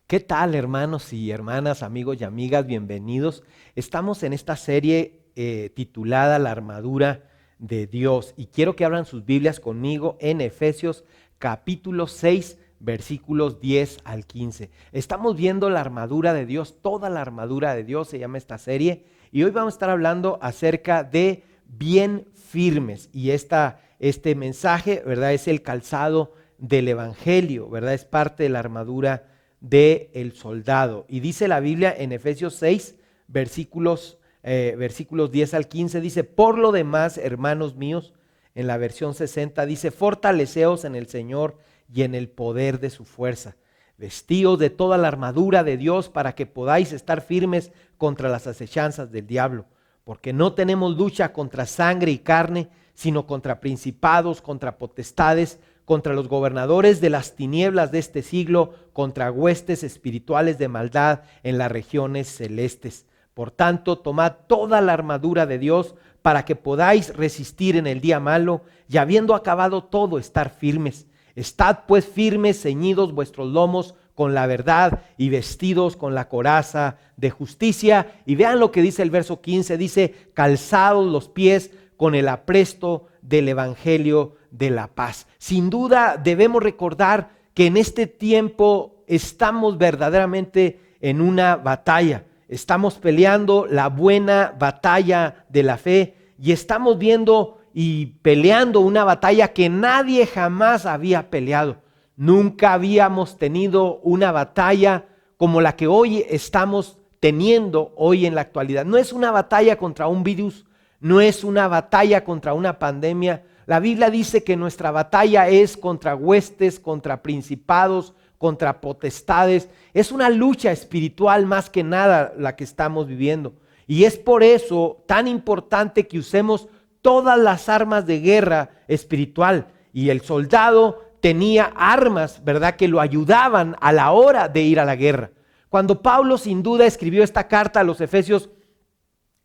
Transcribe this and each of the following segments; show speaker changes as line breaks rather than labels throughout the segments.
¿Qué tal, hermanos y hermanas, amigos y amigas? Bienvenidos. Estamos en esta serie titulada La armadura de Dios y quiero que abran sus Biblias conmigo en Efesios capítulo 6, versículos 10 al 15. Estamos viendo la armadura de Dios, toda la armadura de Dios se llama esta serie, y hoy vamos a estar hablando acerca de bien firmes, y este mensaje, ¿verdad?, es el calzado del evangelio, ¿verdad? Es parte de la armadura del soldado. Y dice la Biblia en Efesios 6, versículos 10 al 15, dice: por lo demás, hermanos míos, en la versión 60 dice: fortaleceos en el Señor y en el poder de su fuerza. Vestíos de toda la armadura de Dios para que podáis estar firmes contra las acechanzas del diablo. Porque no tenemos lucha contra sangre y carne, sino contra principados, contra potestades, contra los gobernadores de las tinieblas de este siglo, contra huestes espirituales de maldad en las regiones celestes. Por tanto, tomad toda la armadura de Dios para que podáis resistir en el día malo, y habiendo acabado todo, estar firmes. Estad pues firmes, ceñidos vuestros lomos con la verdad y vestidos con la coraza de justicia. Y vean lo que dice el verso 15, dice: calzados los pies con el apresto del evangelio de la paz. Sin duda debemos recordar que en este tiempo estamos verdaderamente en una batalla. Estamos peleando la buena batalla de la fe y estamos viendo y peleando una batalla que nadie jamás había peleado. Nunca habíamos tenido una batalla como la que hoy estamos teniendo hoy en la actualidad. No es una batalla contra un virus, no es una batalla contra una pandemia. La Biblia dice que nuestra batalla es contra huestes, contra principados, contra potestades. Es una lucha espiritual más que nada la que estamos viviendo. Y es por eso tan importante que usemos todas las armas de guerra espiritual. Y el soldado tenía armas, ¿verdad?, que lo ayudaban a la hora de ir a la guerra. Cuando Pablo sin duda escribió esta carta a los Efesios,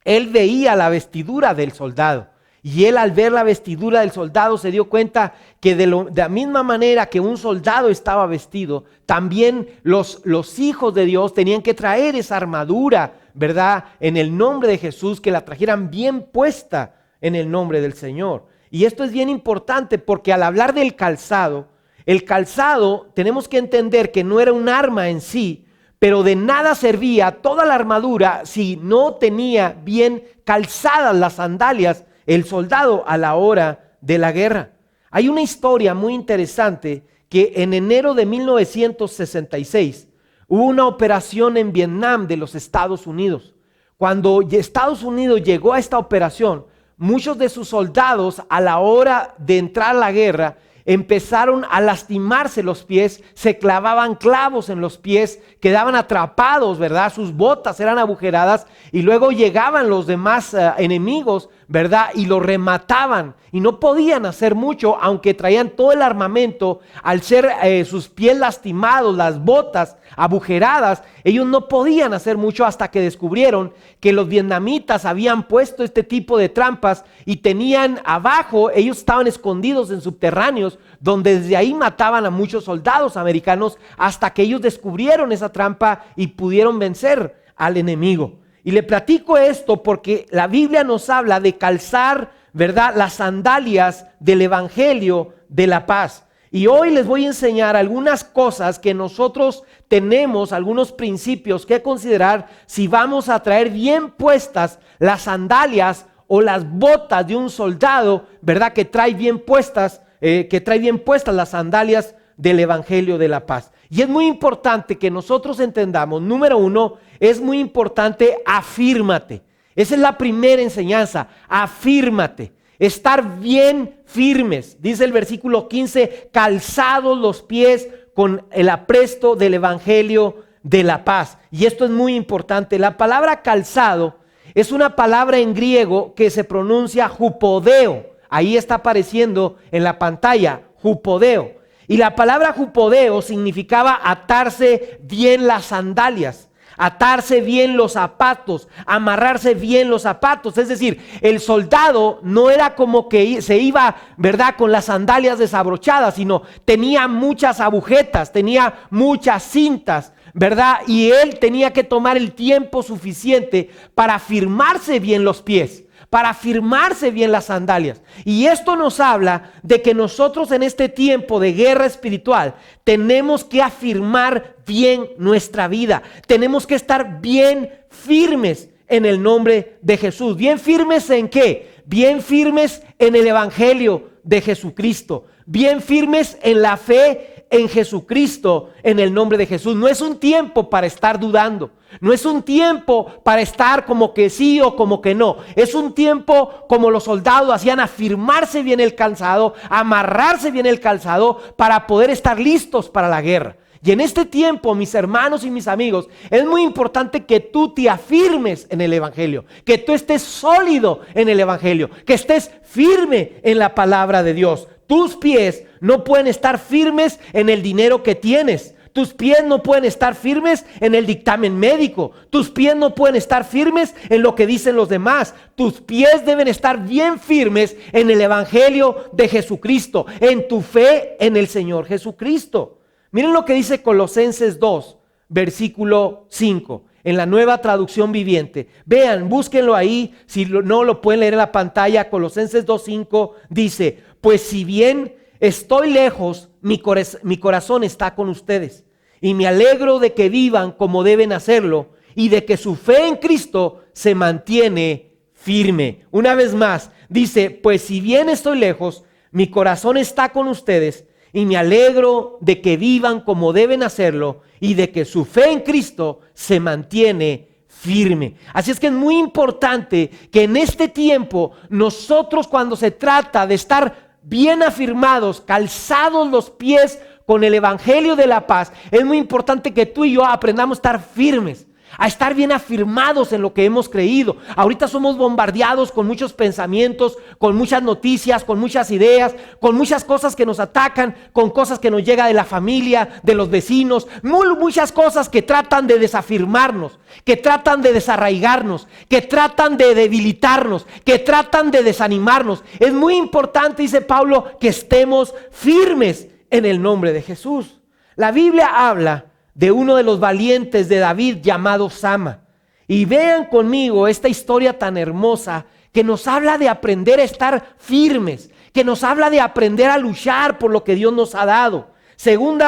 él veía la vestidura del soldado. Y él, al ver la vestidura del soldado, se dio cuenta que de la misma manera que un soldado estaba vestido, también los hijos de Dios tenían que traer esa armadura, ¿verdad?, en el nombre de Jesús, que la trajeran bien puesta en el nombre del Señor. Y esto es bien importante porque al hablar del calzado, el calzado tenemos que entender que no era un arma en sí, pero de nada servía toda la armadura si no tenía bien calzadas las sandalias el soldado a la hora de la guerra. Hay una historia muy interesante que en enero de 1966 hubo una operación en Vietnam de los Estados Unidos. Cuando Estados Unidos llegó a esta operación, muchos de sus soldados a la hora de entrar a la guerra empezaron a lastimarse los pies, se clavaban clavos en los pies, quedaban atrapados, ¿verdad? Sus botas eran agujeradas y luego llegaban los demás enemigos, ¿verdad?, y los remataban y no podían hacer mucho, aunque traían todo el armamento. Al ser sus pies lastimados, las botas agujeradas, ellos no podían hacer mucho hasta que descubrieron que los vietnamitas habían puesto este tipo de trampas y tenían abajo, ellos estaban escondidos en subterráneos, donde desde ahí mataban a muchos soldados americanos hasta que ellos descubrieron esa trampa y pudieron vencer al enemigo. Y le platico esto porque la Biblia nos habla de calzar, ¿verdad?, las sandalias del evangelio de la paz. Y hoy les voy a enseñar algunas cosas que nosotros tenemos, algunos principios que considerar si vamos a traer bien puestas las sandalias o las botas de un soldado, ¿verdad?, que trae bien puestas las sandalias del evangelio de la paz. Y es muy importante que nosotros entendamos, número uno, es muy importante afírmate. Esa es la primera enseñanza, afírmate. Estar bien firmes, dice el versículo 15, calzados los pies con el apresto del evangelio de la paz. Y esto es muy importante. La palabra calzado es una palabra en griego que se pronuncia jupodeo. Ahí está apareciendo en la pantalla, jupodeo. Y la palabra jupodeo significaba atarse bien las sandalias. atarse bien los zapatos, amarrarse bien los zapatos. Es decir, el soldado no era como que se iba, ¿verdad?, con las sandalias desabrochadas, sino tenía muchas agujetas, tenía muchas cintas, ¿verdad? Y él tenía que tomar el tiempo suficiente para afirmarse bien los pies, para afirmarse bien las sandalias. Y esto nos habla de que nosotros en este tiempo de guerra espiritual tenemos que afirmar bien nuestra vida. Tenemos que estar bien firmes en el nombre de Jesús. ¿Bien firmes en qué? Bien firmes en el evangelio de Jesucristo. Bien firmes en la fe en Jesucristo, en el nombre de Jesús. No es un tiempo para estar dudando. No es un tiempo para estar como que sí o como que no. Es un tiempo como los soldados hacían, afirmarse bien el calzado, amarrarse bien el calzado para poder estar listos para la guerra. Y en este tiempo, mis hermanos y mis amigos, es muy importante que tú te afirmes en el evangelio, que tú estés sólido en el evangelio, que estés firme en la palabra de Dios. Tus pies no pueden estar firmes en el dinero que tienes. Tus pies no pueden estar firmes en el dictamen médico. Tus pies no pueden estar firmes en lo que dicen los demás. Tus pies deben estar bien firmes en el evangelio de Jesucristo, en tu fe en el Señor Jesucristo. Miren lo que dice Colosenses 2, versículo 5, en la Nueva Traducción Viviente. Vean, búsquenlo ahí, si no lo pueden leer en la pantalla. Colosenses 2:5 dice: pues si bien estoy lejos, mi corazón está con ustedes, y me alegro de que vivan como deben hacerlo, y de que su fe en Cristo se mantiene firme. Una vez más, dice: pues si bien estoy lejos, mi corazón está con ustedes, y me alegro de que vivan como deben hacerlo, y de que su fe en Cristo se mantiene firme. Así es que es muy importante que en este tiempo nosotros, cuando se trata de estar bien afirmados, calzados los pies con el evangelio de la paz, es muy importante que tú y yo aprendamos a estar firmes, a estar bien afirmados en lo que hemos creído. Ahorita somos bombardeados con muchos pensamientos, con muchas noticias, con muchas ideas, con muchas cosas que nos atacan, con cosas que nos llegan de la familia, de los vecinos, muchas cosas que tratan de desafirmarnos, que tratan de desarraigarnos, que tratan de debilitarnos, que tratan de desanimarnos. Es muy importante, dice Pablo, que estemos firmes en el nombre de Jesús. La Biblia habla de uno de los valientes de David llamado Sama. Y vean conmigo esta historia tan hermosa que nos habla de aprender a estar firmes, que nos habla de aprender a luchar por lo que Dios nos ha dado. Segundo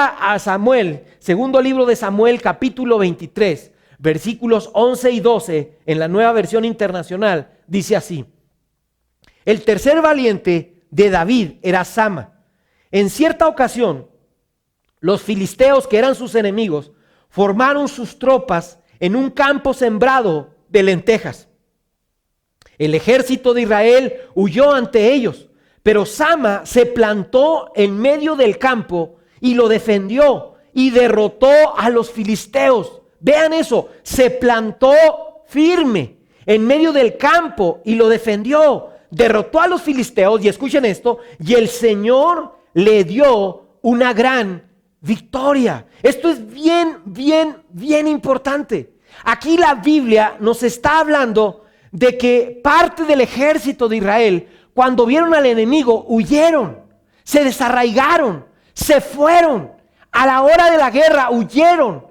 libro de Samuel, capítulo 23, versículos 11 y 12, en la Nueva Versión Internacional, dice así: el tercer valiente de David era Sama. En cierta ocasión, los filisteos, que eran sus enemigos, formaron sus tropas en un campo sembrado de lentejas. El ejército de Israel huyó ante ellos, pero Sama se plantó en medio del campo y lo defendió y derrotó a los filisteos. Vean eso, se plantó firme en medio del campo y lo defendió, derrotó a los filisteos. Y escuchen esto: y el Señor le dio una gran victoria. Esto es bien importante. Aquí la Biblia nos está hablando de que parte del ejército de Israel, cuando vieron al enemigo, huyeron, se desarraigaron, se fueron. A la hora de la guerra huyeron.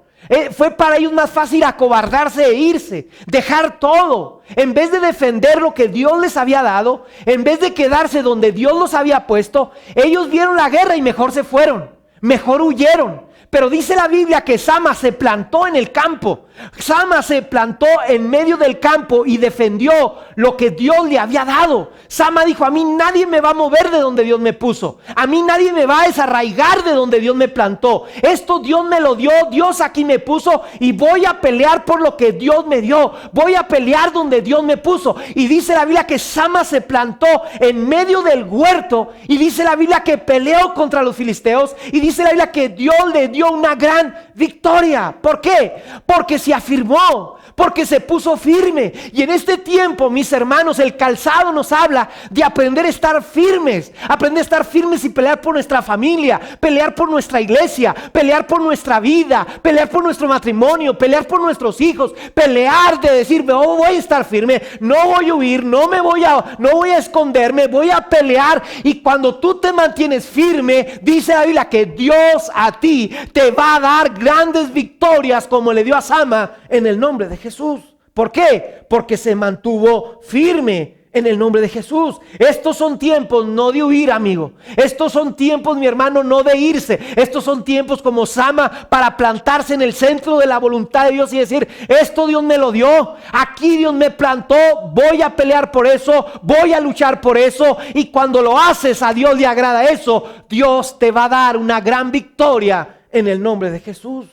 Fue para ellos más fácil acobardarse e irse, dejar todo. En vez de defender lo que Dios les había dado, en vez de quedarse donde Dios los había puesto, ellos vieron la guerra y mejor se fueron. Mejor huyeron. Pero dice la Biblia que Sama se plantó en el campo. Sama se plantó en medio del campo y defendió lo que Dios le había dado. Sama dijo: a mí nadie me va a mover de donde Dios me puso. A mí nadie me va a desarraigar de donde Dios me plantó. Esto Dios me lo dio, Dios aquí me puso, y voy a pelear por lo que Dios me dio. Voy a pelear donde Dios me puso. Y dice la Biblia que Sama se plantó en medio del huerto, y dice la Biblia que peleó contra los filisteos, y dice la Biblia que Dios le dio una gran victoria. ¿Por qué? Porque se afirmó, porque se puso firme. Y en este tiempo, mis hermanos, el calzado nos habla de aprender a estar firmes. Aprender a estar firmes y pelear por nuestra familia, pelear por nuestra iglesia, pelear por nuestra vida, pelear por nuestro matrimonio, pelear por nuestros hijos, pelear de decir, oh, voy a estar firme, no voy a huir, no voy a esconderme, voy a pelear. Y cuando tú te mantienes firme, dice la Biblia que Dios a ti te va a dar grandes victorias como le dio a Sama en el nombre de Jesús. ¿Por qué? Porque se mantuvo firme en el nombre de Jesús. Estos son tiempos no de huir, amigo. Estos son tiempos, mi hermano, no de irse. Estos son tiempos como Sama para plantarse en el centro de la voluntad de Dios y decir, esto Dios me lo dio, aquí Dios me plantó, voy a pelear por eso, voy a luchar por eso. Y cuando lo haces, a Dios le agrada eso. Dios te va a dar una gran victoria en el nombre de Jesús.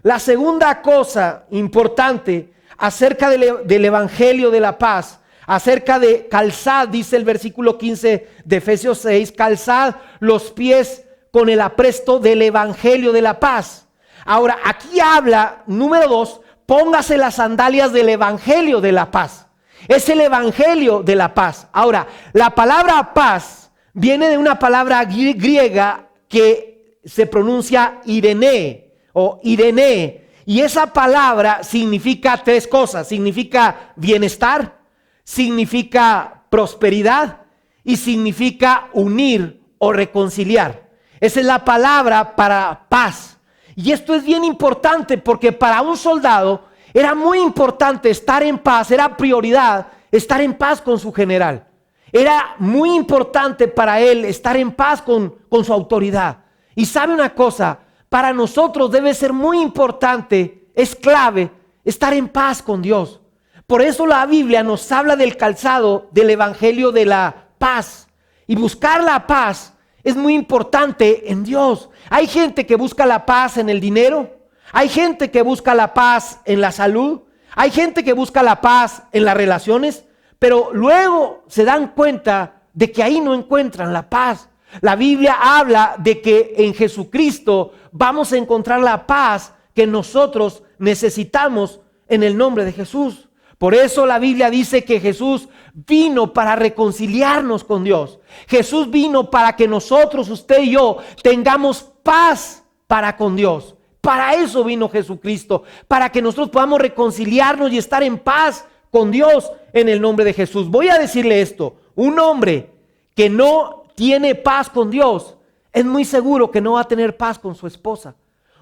La segunda cosa importante acerca del evangelio de la paz, acerca de calzad, dice el versículo 15 de Efesios 6, calzad los pies con el apresto del evangelio de la paz. Ahora, aquí habla, número 2, póngase las sandalias del evangelio de la paz. Es el evangelio de la paz. Ahora, la palabra paz viene de una palabra griega que se pronuncia Irene o Irene. Y esa palabra significa tres cosas. Significa bienestar, significa prosperidad y significa unir o reconciliar. Esa es la palabra para paz. Y esto es bien importante porque para un soldado era muy importante estar en paz, era prioridad estar en paz con su general. Era muy importante para él estar en paz con su autoridad. Y sabe una cosa, para nosotros debe ser muy importante, es clave estar en paz con Dios. Por eso la Biblia nos habla del calzado del evangelio de la paz. Y buscar la paz es muy importante en Dios. Hay gente que busca la paz en el dinero. Hay gente que busca la paz en la salud. Hay gente que busca la paz en las relaciones. Pero luego se dan cuenta de que ahí no encuentran la paz. La Biblia habla de que en Jesucristo vamos a encontrar la paz que nosotros necesitamos en el nombre de Jesús. Por eso la Biblia dice que Jesús vino para reconciliarnos con Dios. Jesús vino para que nosotros, usted y yo, tengamos paz para con Dios. Para eso vino Jesucristo, para que nosotros podamos reconciliarnos y estar en paz con Dios en el nombre de Jesús. Voy a decirle esto, un hombre que no tiene paz con Dios, es muy seguro que no va a tener paz con su esposa.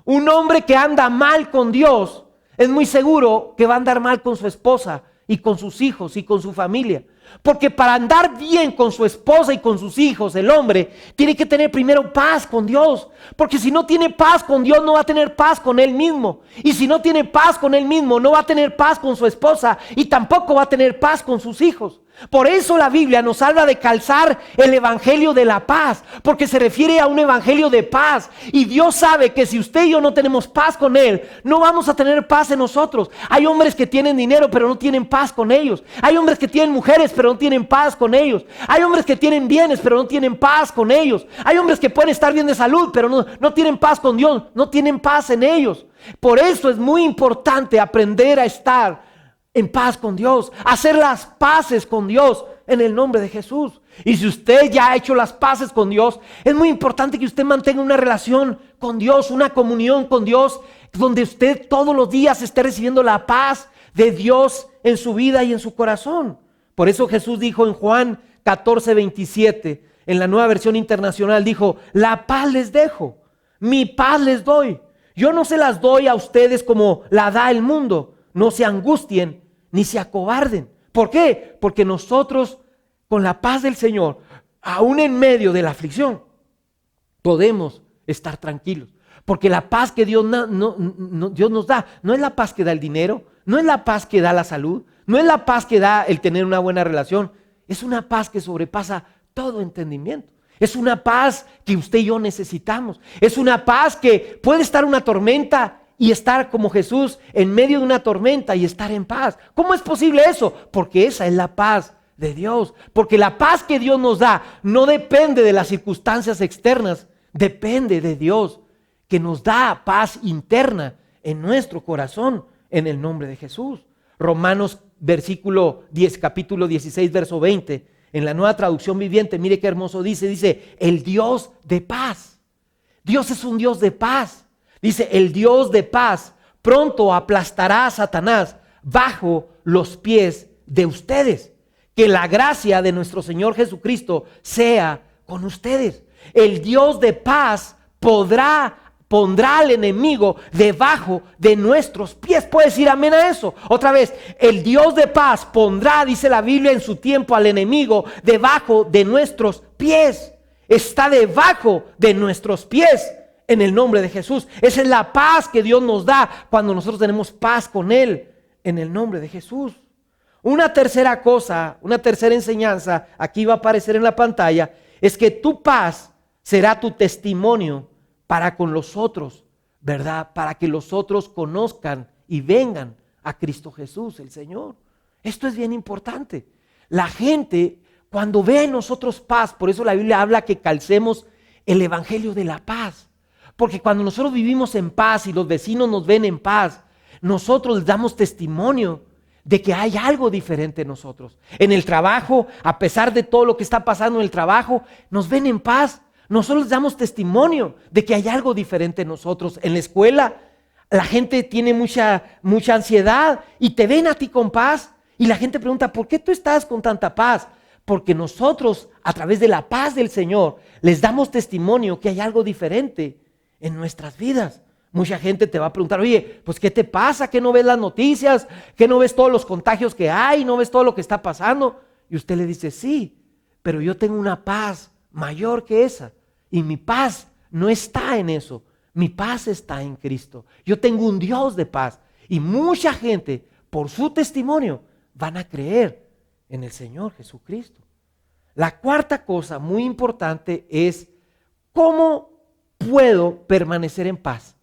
Un hombre que anda mal con Dios, es muy seguro que va a andar mal con su esposa y con sus hijos y con su familia. Porque para andar bien con su esposa y con sus hijos, el hombre tiene que tener primero paz con Dios. Porque si no tiene paz con Dios, no va a tener paz con él mismo. Y si no tiene paz con él mismo, no va a tener paz con su esposa y tampoco va a tener paz con sus hijos. Por eso la Biblia nos habla de calzar el evangelio de la paz, porque se refiere a un evangelio de paz. Y Dios sabe que si usted y yo no tenemos paz con Él, no vamos a tener paz en nosotros. Hay hombres que tienen dinero pero no tienen paz con ellos. Hay hombres que tienen mujeres pero no tienen paz con ellos. Hay hombres que tienen bienes pero no tienen paz con ellos. Hay hombres que pueden estar bien de salud pero no tienen paz con Dios, no tienen paz en ellos. Por eso es muy importante aprender a estar en paz con Dios, hacer las paces con Dios en el nombre de Jesús. Y si usted ya ha hecho las paces con Dios, es muy importante que usted mantenga una relación con Dios, una comunión con Dios, donde usted todos los días esté recibiendo la paz de Dios en su vida y en su corazón. Por eso Jesús dijo en Juan 14:27, en la Nueva Versión Internacional, dijo: la paz les dejo, mi paz les doy. Yo no se las doy a ustedes como la da el mundo. No se angustien ni se acobarden. ¿Por qué? Porque nosotros, con la paz del Señor, aún en medio de la aflicción, podemos estar tranquilos. Porque la paz que Dios nos da, no es la paz que da el dinero, no es la paz que da la salud, no es la paz que da el tener una buena relación. Es una paz que sobrepasa todo entendimiento. Es una paz que usted y yo necesitamos. Es una paz que puede estar una tormenta y estar como Jesús en medio de una tormenta y estar en paz. ¿Cómo es posible eso? Porque esa es la paz de Dios. Porque la paz que Dios nos da no depende de las circunstancias externas, depende de Dios, que nos da paz interna en nuestro corazón en el nombre de Jesús. Romanos capítulo 16, verso 20, en la Nueva Traducción Viviente, mire qué hermoso dice, el Dios de paz. Dios es un Dios de paz. Dice, el Dios de paz pronto aplastará a Satanás bajo los pies de ustedes. Que la gracia de nuestro Señor Jesucristo sea con ustedes. El Dios de paz pondrá al enemigo debajo de nuestros pies. ¿Puedes decir amén a eso? Otra vez, el Dios de paz pondrá, dice la Biblia, en su tiempo al enemigo debajo de nuestros pies. Está debajo de nuestros pies en el nombre de Jesús. Esa es la paz que Dios nos da cuando nosotros tenemos paz con Él en el nombre de Jesús. Una tercera cosa, una tercera enseñanza, aquí va a aparecer en la pantalla, es que tu paz será tu testimonio para con los otros, ¿verdad? Para que los otros conozcan y vengan a Cristo Jesús, el Señor. Esto es bien importante. La gente, cuando ve en nosotros paz, por eso la Biblia habla que calcemos el evangelio de la paz. Porque cuando nosotros vivimos en paz y los vecinos nos ven en paz, nosotros les damos testimonio de que hay algo diferente en nosotros. En el trabajo, a pesar de todo lo que está pasando en el trabajo, nos ven en paz. Nosotros les damos testimonio de que hay algo diferente en nosotros. En la escuela, la gente tiene mucha ansiedad y te ven a ti con paz. Y la gente pregunta, ¿por qué tú estás con tanta paz? Porque nosotros, a través de la paz del Señor, les damos testimonio que hay algo diferente en nuestras vidas. Mucha gente te va a preguntar, oye, pues ¿qué te pasa? ¿Qué no ves las noticias? ¿Qué no ves todos los contagios que hay? ¿No ves todo lo que está pasando? Y usted le dice, sí, pero yo tengo una paz mayor que esa. Y mi paz no está en eso. Mi paz está en Cristo. Yo tengo un Dios de paz. Y mucha gente, por su testimonio, van a creer en el Señor Jesucristo. La cuarta cosa muy importante es, ¿cómo puedo permanecer en paz?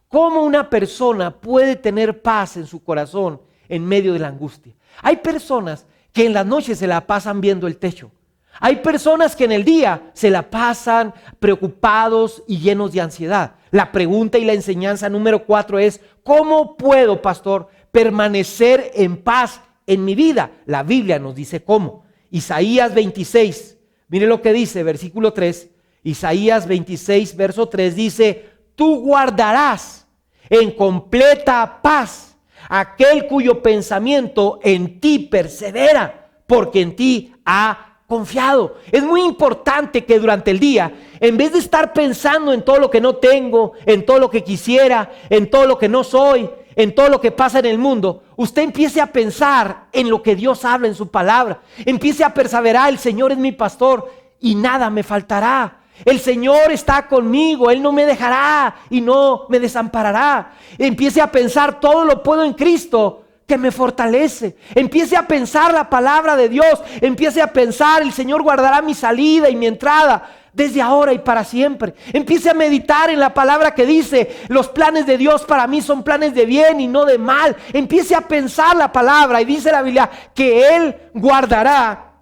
¿Cómo una persona puede tener paz en su corazón en medio de la angustia? Hay personas que en las noches se la pasan viendo el techo. Hay personas que en el día se la pasan preocupados y llenos de ansiedad. La pregunta y la enseñanza número 4 es, ¿cómo puedo, pastor, permanecer en paz en mi vida? La Biblia nos dice cómo. Isaías 26, mire lo que dice, versículo 3. Isaías 26, verso 3 dice, tú guardarás en completa paz aquel cuyo pensamiento en ti persevera, porque en ti ha confiado. Es muy importante que durante el día, en vez de estar pensando en todo lo que no tengo, en todo lo que quisiera, en todo lo que no soy, en todo lo que pasa en el mundo, usted empiece a pensar en lo que Dios habla en su palabra. Empiece a perseverar, el Señor es mi pastor y nada me faltará. El Señor está conmigo, Él no me dejará y no me desamparará. Empiece a pensar, todo lo puedo en Cristo que me fortalece. Empiece a pensar la palabra de Dios. Empiece a pensar, el Señor guardará mi salida y mi entrada desde ahora y para siempre. Empiece a meditar en la palabra que dice, los planes de Dios para mí son planes de bien y no de mal. Empiece a pensar la palabra y dice la Biblia que Él guardará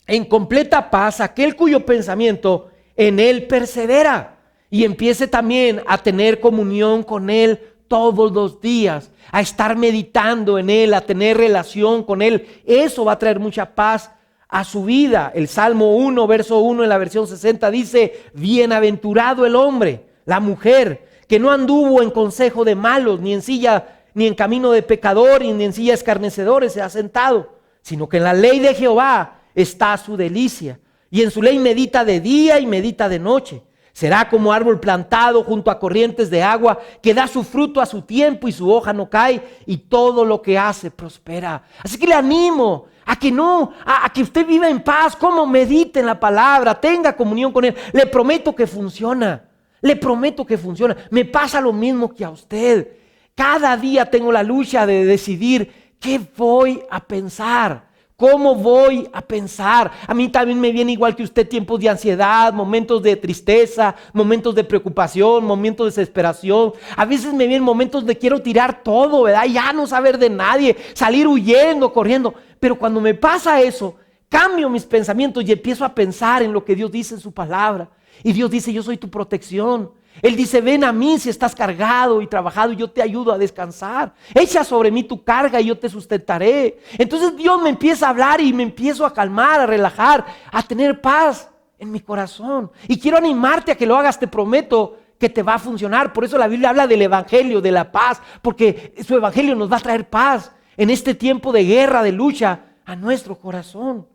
en completa paz aquel cuyo pensamiento en Él persevera. Y empiece también a tener comunión con Él todos los días, a estar meditando en Él, a tener relación con Él. Eso va a traer mucha paz a su vida. El Salmo 1, verso 1 en la versión 60 dice, bienaventurado el hombre, la mujer, que no anduvo en consejo de malos, ni en camino de pecadores, ni en silla de escarnecedores se ha sentado, sino que en la ley de Jehová está su delicia, y en su ley medita de día y medita de noche. Será como árbol plantado junto a corrientes de agua, que da su fruto a su tiempo y su hoja no cae, y todo lo que hace prospera. Así que le animo a que usted viva en paz. Como medite en la palabra, tenga comunión con Él. Le prometo que funciona. Le prometo que funciona. Me pasa lo mismo que a usted. Cada día tengo la lucha de decidir qué voy a pensar. ¿Cómo voy a pensar? A mí también me viene igual que usted tiempos de ansiedad, momentos de tristeza, momentos de preocupación, momentos de desesperación. A veces me vienen momentos de quiero tirar todo, ¿verdad? Ya no saber de nadie, salir huyendo, corriendo. Pero cuando me pasa eso, cambio mis pensamientos y empiezo a pensar en lo que Dios dice en su palabra. Y Dios dice, yo soy tu protección. Él dice, ven a mí si estás cargado y trabajado y yo te ayudo a descansar. Echa sobre mí tu carga y yo te sustentaré. Entonces Dios me empieza a hablar y me empiezo a calmar, a relajar, a tener paz en mi corazón. Y quiero animarte a que lo hagas, te prometo que te va a funcionar. Por eso la Biblia habla del evangelio, de la paz, porque su evangelio nos va a traer paz en este tiempo de guerra, de lucha a nuestro corazón.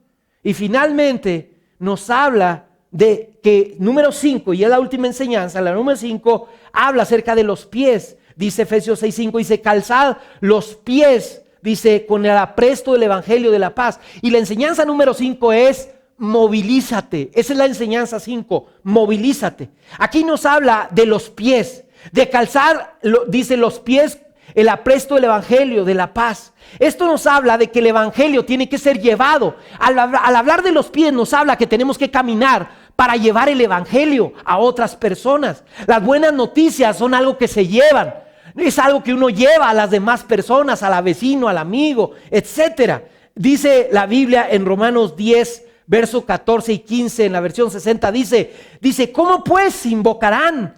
Y finalmente nos habla de que, número 5, y es la última enseñanza, la número 5, habla acerca de los pies. Dice Efesios 6:5, dice, calzad los pies, dice, con el apresto del evangelio de la paz. Y la enseñanza número 5 es, movilízate. Esa es la enseñanza 5, movilízate. Aquí nos habla de los pies, de calzar, dice, los pies, el apresto del evangelio de la paz. Esto nos habla de que el evangelio tiene que ser llevado. Al hablar de los pies nos habla que tenemos que caminar para llevar el evangelio a otras personas. Las buenas noticias son algo que se llevan. Es algo que uno lleva a las demás personas, al vecino, al amigo, etcétera. Dice la Biblia en Romanos 10, versos 14 y 15, en la versión 60, dice, ¿cómo pues invocarán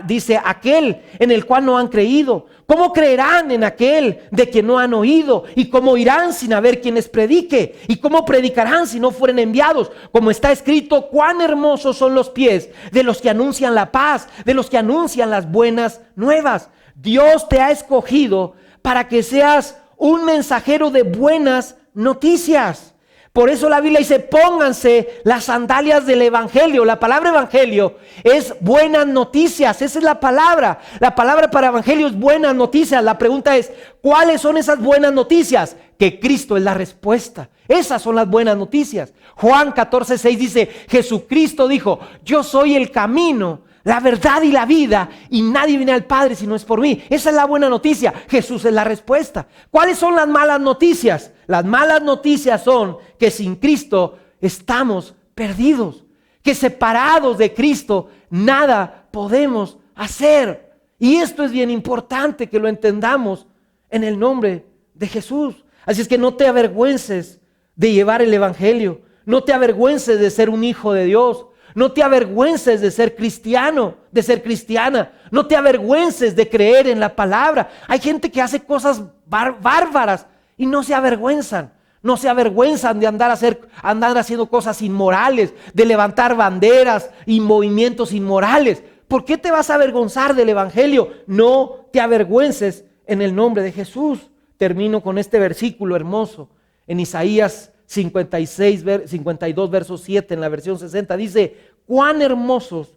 dice, aquel en el cual no han creído? ¿Cómo creerán en aquel de quien no han oído? ¿Y cómo irán sin haber quien les predique? ¿Y cómo predicarán si no fueren enviados? Como está escrito, cuán hermosos son los pies de los que anuncian la paz, de los que anuncian las buenas nuevas. Dios te ha escogido para que seas un mensajero de buenas noticias. Por eso la Biblia dice, pónganse las sandalias del evangelio. La palabra evangelio es buenas noticias. Esa es la palabra. La palabra para evangelio es buenas noticias. La pregunta es, ¿cuáles son esas buenas noticias? Que Cristo es la respuesta. Esas son las buenas noticias. Juan 14:6 dice, Jesucristo dijo, yo soy el camino, la verdad y la vida, y nadie viene al Padre si no es por mí. Esa es la buena noticia. Jesús es la respuesta. ¿Cuáles son las malas noticias? Las malas noticias son que sin Cristo estamos perdidos, que separados de Cristo nada podemos hacer. Y esto es bien importante que lo entendamos en el nombre de Jesús. Así es que no te avergüences de llevar el evangelio, no te avergüences de ser un hijo de Dios. No te avergüences de ser cristiano, de ser cristiana. No te avergüences de creer en la palabra. Hay gente que hace cosas bárbaras y no se avergüenzan. No se avergüenzan de andar haciendo cosas inmorales, de levantar banderas y movimientos inmorales. ¿Por qué te vas a avergonzar del evangelio? No te avergüences en el nombre de Jesús. Termino con este versículo hermoso en Isaías 52 versos 7 en la versión 60 dice, cuán hermosos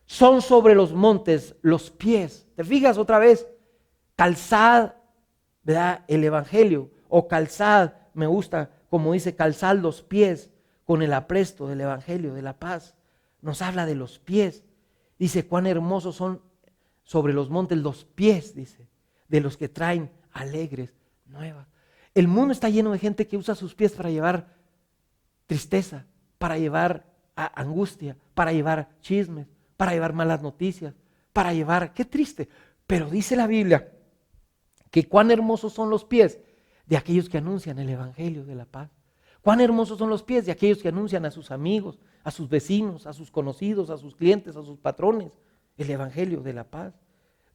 son sobre los montes los pies. ¿Te fijas otra vez? Calzad, ¿verdad? El evangelio, o calzad, me gusta como dice, calzad los pies con el apresto del evangelio de la paz. Nos habla de los pies. Dice, cuán hermosos son sobre los montes los pies, dice, de los que traen alegres nuevas. El mundo está lleno de gente que usa sus pies para llevar tristeza, para llevar angustia, para llevar chismes, para llevar malas noticias, para llevar, qué triste. Pero dice la Biblia que cuán hermosos son los pies de aquellos que anuncian el evangelio de la paz. Cuán hermosos son los pies de aquellos que anuncian a sus amigos, a sus vecinos, a sus conocidos, a sus clientes, a sus patrones, el evangelio de la paz.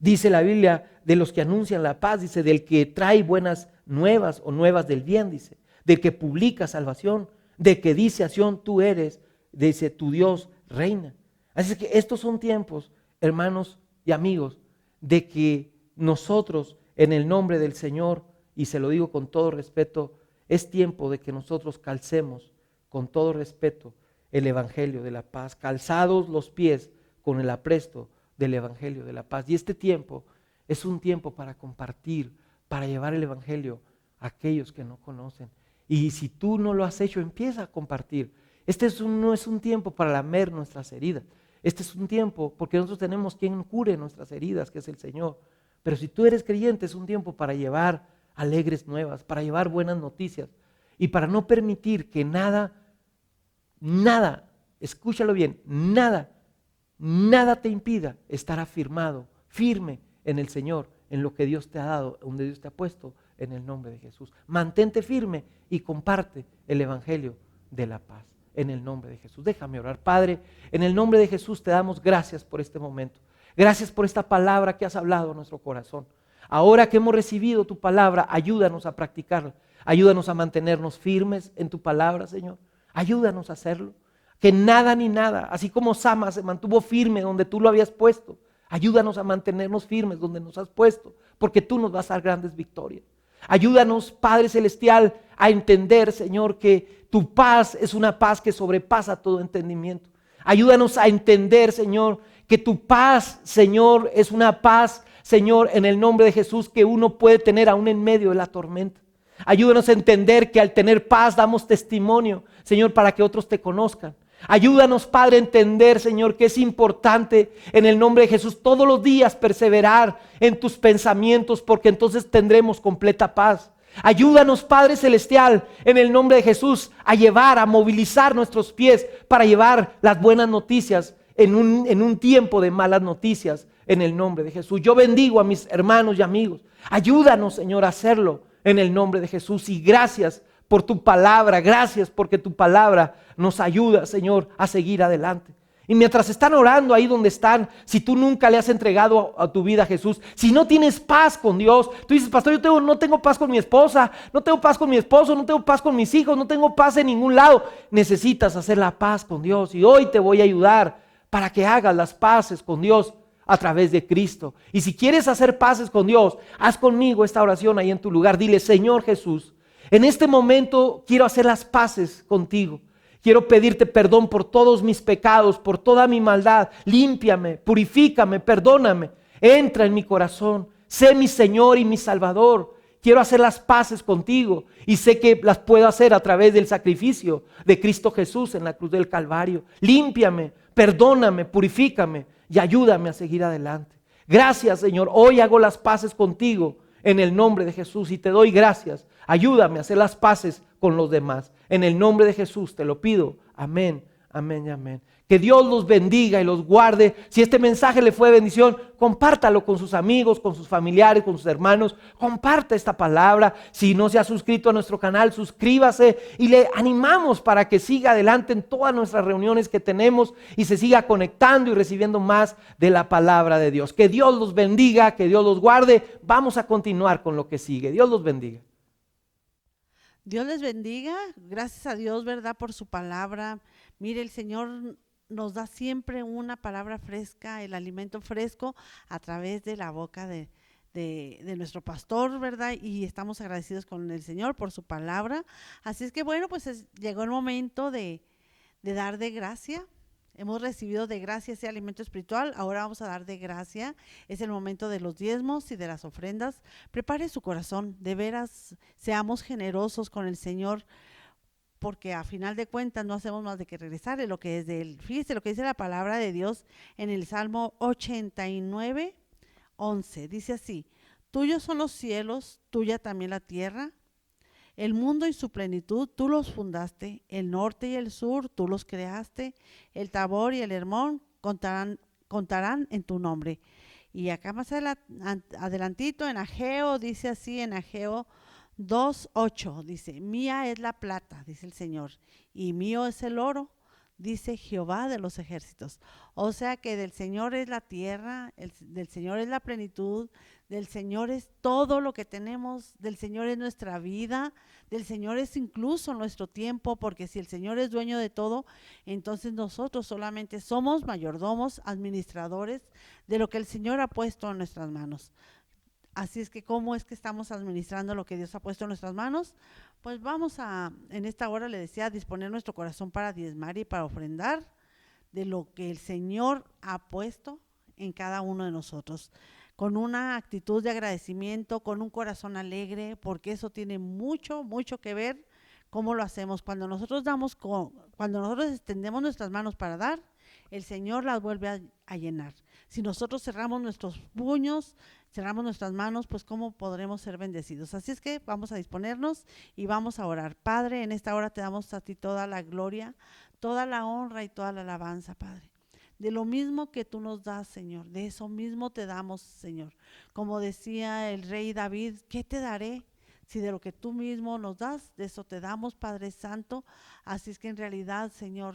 Dice la Biblia de los que anuncian la paz, dice del que trae buenas nuevas o nuevas del bien, dice, del que publica salvación, de que dice a Sión, tú eres, dice, tu Dios reina. Así que estos son tiempos, hermanos y amigos, de que nosotros en el nombre del Señor, y se lo digo con todo respeto, es tiempo de que nosotros calcemos con todo respeto el evangelio de la paz, calzados los pies con el apresto del evangelio de la paz. Y este tiempo es un tiempo para compartir, para llevar el evangelio a aquellos que no conocen. Y si tú no lo has hecho, empieza a compartir. No es un tiempo para lamer nuestras heridas. Este es un tiempo porque nosotros tenemos quien cure nuestras heridas, que es el Señor. Pero si tú eres creyente, es un tiempo para llevar alegres nuevas, para llevar buenas noticias y para no permitir que nada, escúchalo bien, nada te impida estar afirmado, firme en el Señor, en lo que Dios te ha dado, donde Dios te ha puesto, en el nombre de Jesús. Mantente firme y comparte el evangelio de la paz, en el nombre de Jesús. Déjame orar. Padre, en el nombre de Jesús te damos gracias por este momento. Gracias por esta palabra que has hablado a nuestro corazón. Ahora que hemos recibido tu palabra, ayúdanos a practicarla. Ayúdanos a mantenernos firmes en tu palabra, Señor. Ayúdanos a hacerlo. Que nada ni nada, así como Sama se mantuvo firme donde tú lo habías puesto, ayúdanos a mantenernos firmes donde nos has puesto, porque tú nos vas a dar grandes victorias. Ayúdanos, Padre Celestial, a entender, Señor, que tu paz es una paz que sobrepasa todo entendimiento. Ayúdanos a entender, Señor, que tu paz, Señor, es una paz, Señor, en el nombre de Jesús, que uno puede tener aún en medio de la tormenta. Ayúdanos a entender que al tener paz damos testimonio, Señor, para que otros te conozcan. Ayúdanos, Padre, a entender, Señor, que es importante en el nombre de Jesús todos los días perseverar en tus pensamientos, porque entonces tendremos completa paz. Ayúdanos, Padre Celestial, en el nombre de Jesús, a llevar, a movilizar nuestros pies para llevar las buenas noticias en un tiempo de malas noticias, en el nombre de Jesús. Yo bendigo a mis hermanos y amigos. Ayúdanos, Señor, a hacerlo en el nombre de Jesús. Y gracias por tu palabra, gracias porque tu palabra nos ayuda, Señor, a seguir adelante. Y mientras están orando ahí donde están, si tú nunca le has entregado a tu vida a Jesús, si no tienes paz con Dios, tú dices, pastor, no tengo paz con mi esposa, no tengo paz con mi esposo, no tengo paz con mis hijos, no tengo paz en ningún lado. Necesitas hacer la paz con Dios y hoy te voy a ayudar para que hagas las paces con Dios a través de Cristo. Y si quieres hacer paces con Dios, haz conmigo esta oración ahí en tu lugar. Dile, Señor Jesús, en este momento quiero hacer las paces contigo. Quiero pedirte perdón por todos mis pecados, por toda mi maldad. Límpiame, purifícame, perdóname. Entra en mi corazón. Sé mi Señor y mi Salvador. Quiero hacer las paces contigo y sé que las puedo hacer a través del sacrificio de Cristo Jesús en la cruz del Calvario. Límpiame, perdóname, purifícame y ayúdame a seguir adelante. Gracias, Señor. Hoy hago las paces contigo en el nombre de Jesús y te doy gracias. Ayúdame a hacer las paces con los demás. En el nombre de Jesús te lo pido. Amén, amén y amén. Que Dios los bendiga y los guarde. Si este mensaje le fue de bendición, compártalo con sus amigos, con sus familiares, con sus hermanos. Comparta esta palabra. Si no se ha suscrito a nuestro canal, suscríbase y le animamos para que siga adelante en todas nuestras reuniones que tenemos y se siga conectando y recibiendo más de la palabra de Dios. Que Dios los bendiga, que Dios los guarde. Vamos a continuar con lo que sigue. Dios los bendiga.
Dios les bendiga, gracias a Dios, ¿verdad? Por su palabra. Mire, el Señor nos da siempre una palabra fresca, el alimento fresco a través de la boca de nuestro pastor, ¿verdad? Y estamos agradecidos con el Señor por su palabra. Así es que bueno, pues llegó el momento de dar de gracia. Hemos recibido de gracia ese alimento espiritual, ahora vamos a dar de gracia. Es el momento de los diezmos y de las ofrendas. Prepare su corazón, de veras, seamos generosos con el Señor, porque a final de cuentas no hacemos más de que regresarle lo que es de Él. Fíjese lo que dice la palabra de Dios en el Salmo 89, 11. Dice así: tuyos son los cielos, tuya también la tierra. El mundo y su plenitud, tú los fundaste, el norte y el sur, tú los creaste, el Tabor y el Hermón contarán en tu nombre. Y acá más adelantito en Ageo, dice así en Ageo 2:8, dice, mía es la plata, dice el Señor, y mío es el oro, dice Jehová de los ejércitos. O sea que del Señor es la tierra, del Señor es la plenitud, del Señor es todo lo que tenemos, del Señor es nuestra vida, del Señor es incluso nuestro tiempo, porque si el Señor es dueño de todo, entonces nosotros solamente somos mayordomos, administradores de lo que el Señor ha puesto en nuestras manos. Así es que, ¿cómo es que estamos administrando lo que Dios ha puesto en nuestras manos? Pues vamos a, en esta hora le decía, disponer nuestro corazón para diezmar y para ofrendar de lo que el Señor ha puesto en cada uno de nosotros, con una actitud de agradecimiento, con un corazón alegre, porque eso tiene mucho, mucho que ver cómo lo hacemos. Cuando nosotros cuando nosotros extendemos nuestras manos para dar, el Señor las vuelve a llenar. Si nosotros cerramos nuestros puños, cerramos nuestras manos, pues ¿cómo podremos ser bendecidos? Así es que vamos a disponernos y vamos a orar. Padre, en esta hora te damos a ti toda la gloria, toda la honra y toda la alabanza, Padre. De lo mismo que tú nos das, Señor, de eso mismo te damos, Señor. Como decía el rey David, ¿qué te daré? Si de lo que tú mismo nos das, de eso te damos, Padre Santo. Así es que en realidad, Señor,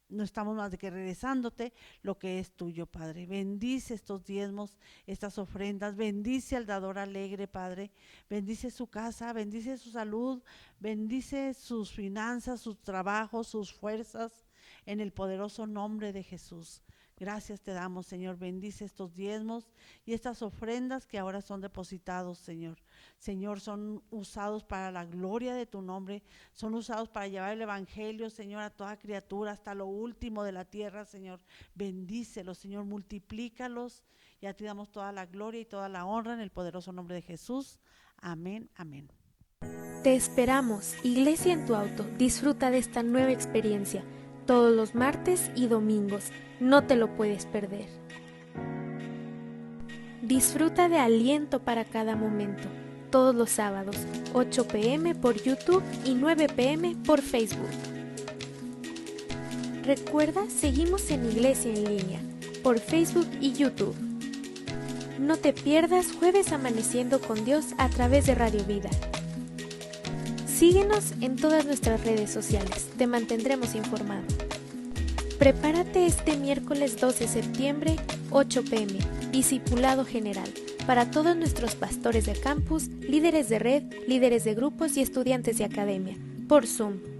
no estamos más de que regresándote lo que es tuyo, Padre. Bendice estos diezmos, estas ofrendas, bendice al dador alegre, Padre. Bendice su casa, bendice su salud, bendice sus finanzas, sus trabajos, sus fuerzas, en el poderoso nombre de Jesús. Gracias te damos, Señor. Bendice estos diezmos y estas ofrendas que ahora son depositados, Señor. Señor, son usados para la gloria de tu nombre, son usados para llevar el evangelio, Señor, a toda criatura, hasta lo último de la tierra, Señor. Bendícelos, Señor, multiplícalos, y a ti damos toda la gloria y toda la honra en el poderoso nombre de Jesús. Amén, amén.
Te esperamos, Iglesia en tu auto. Disfruta de esta nueva experiencia todos los martes y domingos. No te lo puedes perder. Disfruta de aliento para cada momento. Todos los sábados, 8 p.m. por YouTube y 9 p.m. por Facebook. Recuerda, seguimos en Iglesia en Línea, por Facebook y YouTube. No te pierdas Jueves Amaneciendo con Dios a través de Radio Vida. Síguenos en todas nuestras redes sociales, te mantendremos informado. Prepárate este miércoles 12 de septiembre, 8 p.m, Discipulado General, para todos nuestros pastores de campus, líderes de red, líderes de grupos y estudiantes de academia, por Zoom.